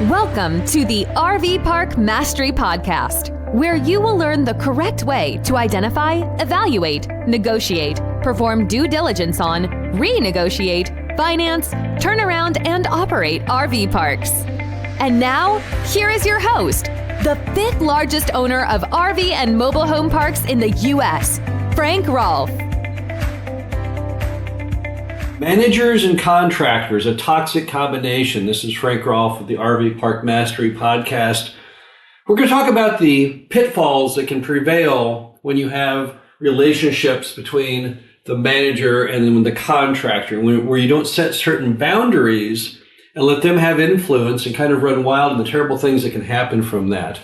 Welcome to the RV Park Mastery Podcast, where you will learn the correct way to identify, evaluate, negotiate, perform due diligence on, renegotiate, finance, turn around, and operate RV parks. And now, here is your host, the fifth largest owner of RV and mobile home parks in the U.S., Frank Rolfe. Managers and contractors, a toxic combination. This is Frank Rolfe of the RV Park Mastery Podcast. We're going to talk about the pitfalls that can prevail when you have relationships between the manager and then the contractor, where you don't set certain boundaries and let them have influence and kind of run wild and the terrible things that can happen from that.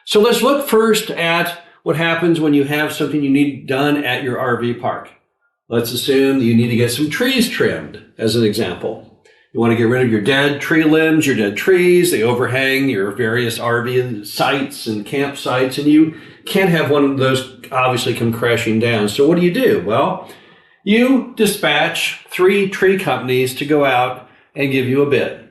So let's look first at what happens when you have something you need done at your RV park. Let's assume that you need to get some trees trimmed, as an example. You want to get rid of your dead tree limbs, your dead trees. They overhang your various RV sites and campsites, and you can't have one of those obviously come crashing down. So what do? Well, you dispatch 3 tree companies to go out and give you a bid.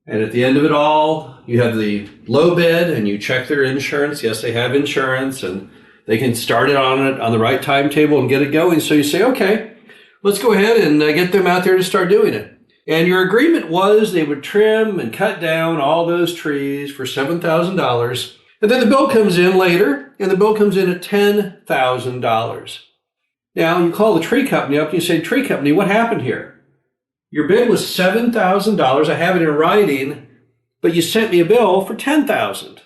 And at the end of it all, you have the low bid, and you check their insurance. Yes, they have insurance, and they can start it on the right timetable and get it going. So you say, okay, let's go ahead and get them out there to start doing it. And your agreement was they would trim and cut down all those trees for $7,000. And then the bill comes in later, and the bill comes in at $10,000. Now you call the tree company up and you say, tree company, what happened here? Your bid was $7,000. I have it in writing, but you sent me a bill for $10,000.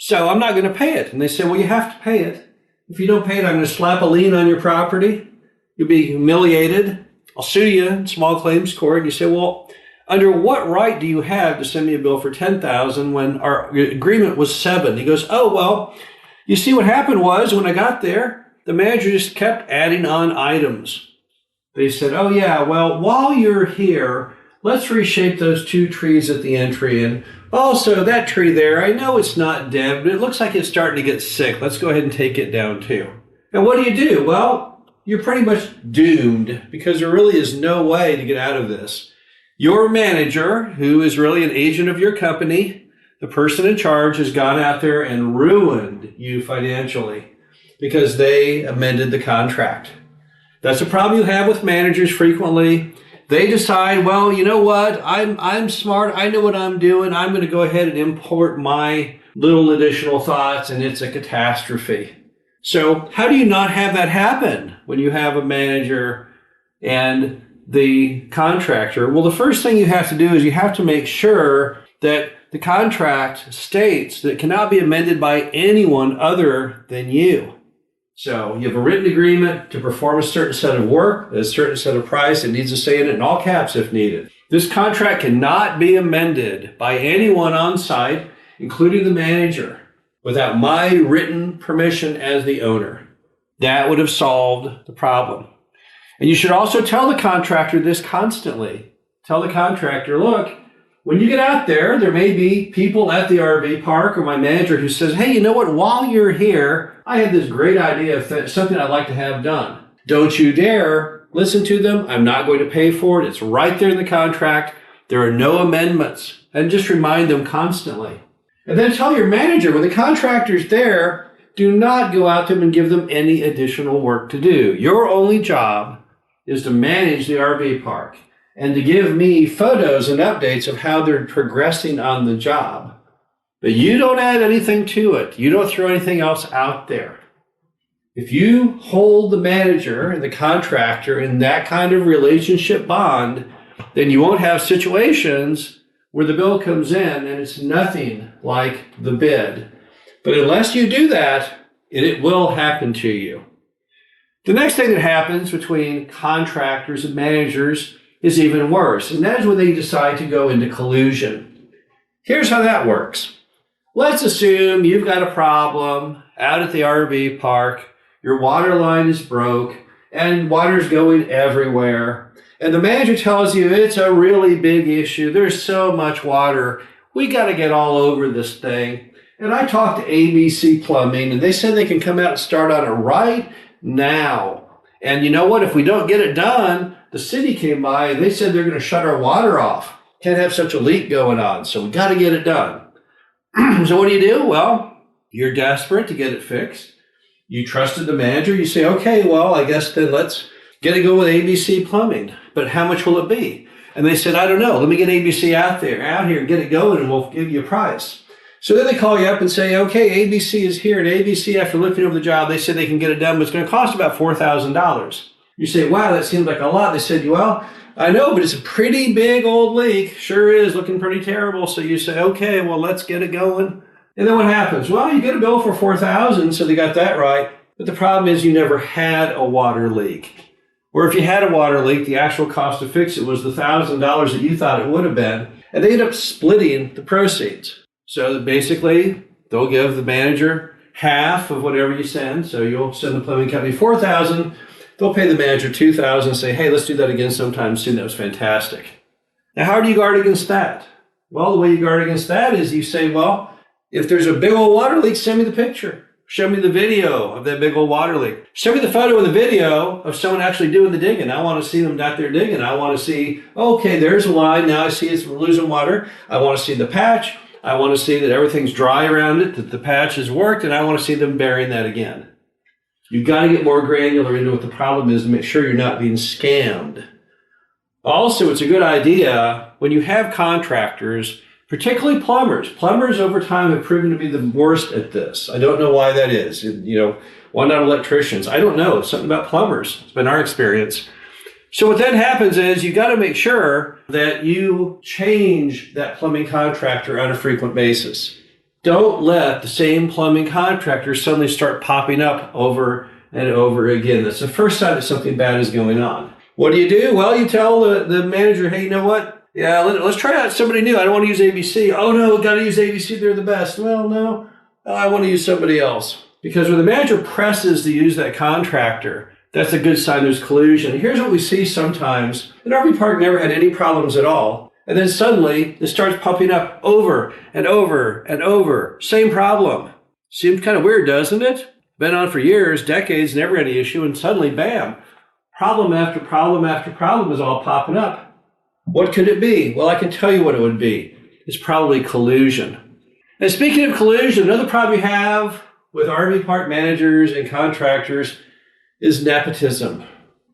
So I'm not going to pay it. And they say, well, you have to pay it. If you don't pay it, I'm going to slap a lien on your property. You'll be humiliated. I'll sue you in small claims court. And you say, well, under what right do you have to send me a bill for $10,000 when our agreement was $7,000? He goes, oh, well, you see what happened was when I got there, the manager just kept adding on items. They said, oh, yeah, well, while you're here, let's reshape those 2 trees at the entry. And also, that tree there, I know it's not dead, but it looks like it's starting to get sick. Let's go ahead and take it down too. And what do? Well, you're pretty much doomed because there really is no way to get out of this. Your manager, who is really an agent of your company, the person in charge, has gone out there and ruined you financially because they amended the contract. That's a problem you have with managers frequently. They decide, well, you know what? I'm smart. I know what I'm doing. I'm going to go ahead and import my little additional thoughts, and it's a catastrophe. So how do you not have that happen when you have a manager and the contractor? Well, the first thing you have to do is you have to make sure that the contract states that it cannot be amended by anyone other than you. So you have a written agreement to perform a certain set of work, a certain set of price. It needs to say in it in all caps if needed. This contract cannot be amended by anyone on site, including the manager, without my written permission as the owner. That would have solved the problem. And you should also tell the contractor this constantly. Tell the contractor, look, when you get out there, there may be people at the RV park or my manager who says, hey, you know what? While you're here, I have this great idea of something I'd like to have done. Don't you dare listen to them. I'm not going to pay for it. It's right there in the contract. There are no amendments. And just remind them constantly. And then tell your manager, when the contractor's there, do not go out to them and give them any additional work to do. Your only job is to manage the RV park and to give me photos and updates of how they're progressing on the job. But you don't add anything to it. You don't throw anything else out there. If you hold the manager and the contractor in that kind of relationship bond, then you won't have situations where the bill comes in and it's nothing like the bid. But unless you do that, it will happen to you. The next thing that happens between contractors and managers is even worse, and that is when they decide to go into collusion. Here's how that works. Let's assume you've got a problem out at the RV park, your water line is broke, and water's going everywhere, and the manager tells you it's a really big issue, there's so much water, we got to get all over this thing. And I talked to ABC Plumbing, and they said they can come out and start on it right now. And you know what? If we don't get it done, the city came by and they said they're going to shut our water off. Can't have such a leak going on, so we got to get it done. So what do? Well, you're desperate to get it fixed. You trusted the manager. You say, okay, well, I guess then let's get it going with ABC Plumbing. But how much will it be? And they said, I don't know. Let me get ABC out here and get it going, and we'll give you a price. So then they call you up and say, okay, ABC is here. And ABC, after looking over the job, they said they can get it done, but it's going to cost about $4,000. You say, wow, that seems like a lot. They said, well, I know, but it's a pretty big old leak. Sure is, looking pretty terrible. So you say, okay, well, let's get it going. And then what happens? Well, you get a bill for $4,000, so they got that right. But the problem is you never had a water leak. Or if you had a water leak, the actual cost to fix it was the $1,000 that you thought it would have been. And they end up splitting the proceeds. So basically, they'll give the manager half of whatever you send. So you'll send the plumbing company $4,000. They'll pay the manager $2,000 and say, hey, let's do that again sometime soon. That was fantastic. Now, how do you guard against that? Well, the way you guard against that is you say, well, if there's a big old water leak, send me the picture. Show me the video of that big old water leak. Show me the photo and the video of someone actually doing the digging. I want to see them out there digging. I want to see, okay, there's a line. Now I see it's losing water. I want to see the patch. I want to see that everything's dry around it, that the patch has worked, and I want to see them burying that again. You've got to get more granular into what the problem is to make sure you're not being scammed. Also, it's a good idea when you have contractors, particularly plumbers. Plumbers over time have proven to be the worst at this. I don't know why that is. Why not electricians? I don't know. It's something about plumbers. It's been our experience. So what then happens is you got to make sure that you change that plumbing contractor on a frequent basis. Don't let the same plumbing contractor suddenly start popping up over and over again. That's the first sign that something bad is going on. What do? Well, you tell the manager, hey, you know what? Yeah, let's try out somebody new. I don't want to use ABC. Oh, no, got to use ABC. They're the best. Well, no, I want to use somebody else. Because when the manager presses to use that contractor, that's a good sign there's collusion. Here's what we see sometimes. An RV park never had any problems at all. And then suddenly it starts popping up over and over and over. Same problem. Seems kind of weird, doesn't it? Been on for years, decades, never any issue. And suddenly, bam, problem after problem after problem is all popping up. What could it be? Well, I can tell you what it would be. It's probably collusion. And speaking of collusion, another problem you have with RV park managers and contractors is nepotism.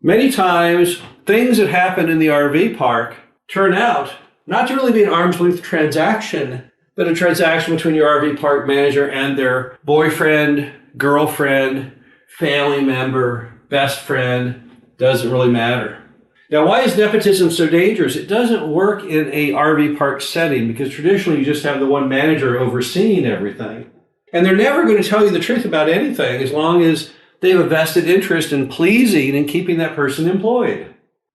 Many times, things that happen in the RV park turn out not to really be an arm's length transaction, but a transaction between your RV park manager and their boyfriend, girlfriend, family member, best friend. Doesn't really matter. Now, why is nepotism so dangerous? It doesn't work in a RV park setting because traditionally you just have the one manager overseeing everything. And they're never going to tell you the truth about anything as long as they have a vested interest in pleasing and keeping that person employed.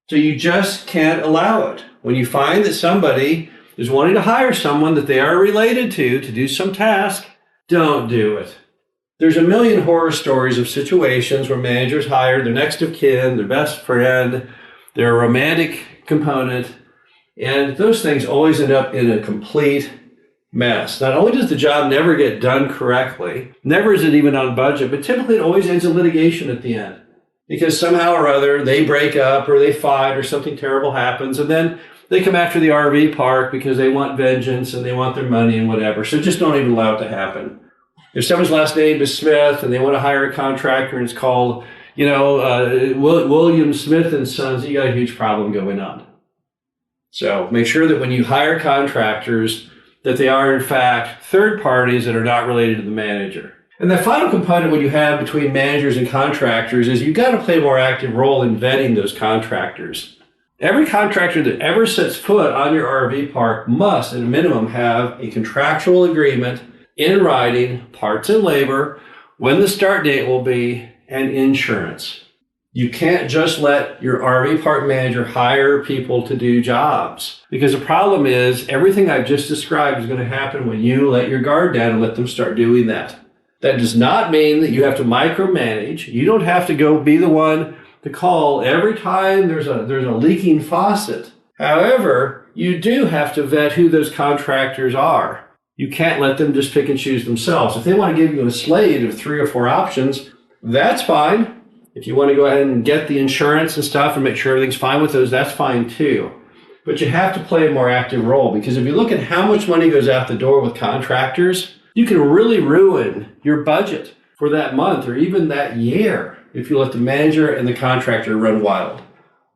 So you just can't allow it. When you find that somebody is wanting to hire someone that they are related to do some task, don't do it. There's a million horror stories of situations where managers hired their next of kin, their best friend, their romantic component, and those things always end up in a complete mess. Not only does the job never get done correctly, never is it even on budget, but typically it always ends in litigation at the end. Because somehow or other, they break up or they fight or something terrible happens, and then they come after the RV park because they want vengeance and they want their money and whatever. So just don't even allow it to happen. If someone's last name is Smith and they want to hire a contractor and it's called William Smith and Sons, you got a huge problem going on. So make sure that when you hire contractors, that they are in fact third parties that are not related to the manager. And the final component when you have between managers and contractors is you've got to play a more active role in vetting those contractors. Every contractor that ever sets foot on your RV park must, at a minimum, have a contractual agreement in writing, parts and labor, when the start date will be, and insurance. You can't just let your RV park manager hire people to do jobs, because the problem is everything I've just described is going to happen when you let your guard down and let them start doing that. That does not mean that you have to micromanage. You don't have to go be the one to call every time there's a leaking faucet. However, you do have to vet who those contractors are. You can't let them just pick and choose themselves. If they want to give you a slate of 3 or 4 options, that's fine. If you want to go ahead and get the insurance and stuff and make sure everything's fine with those, that's fine too. but you have to play a more active role, because if you look at how much money goes out the door with contractors, you can really ruin your budget for that month or even that year if you let the manager and the contractor run wild.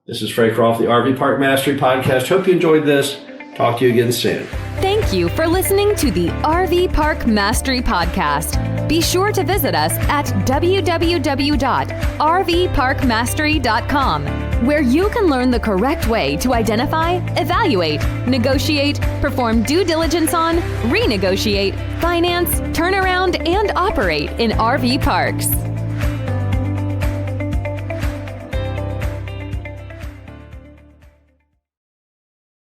This is Frank Rolfe, the RV Park Mastery Podcast. Hope you enjoyed this. Talk to you again soon. Thank you for listening to the RV Park Mastery Podcast. Be sure to visit us at www.rvparkmastery.com, where you can learn the correct way to identify, evaluate, negotiate, perform due diligence on, renegotiate, finance, turn around, and operate in RV parks.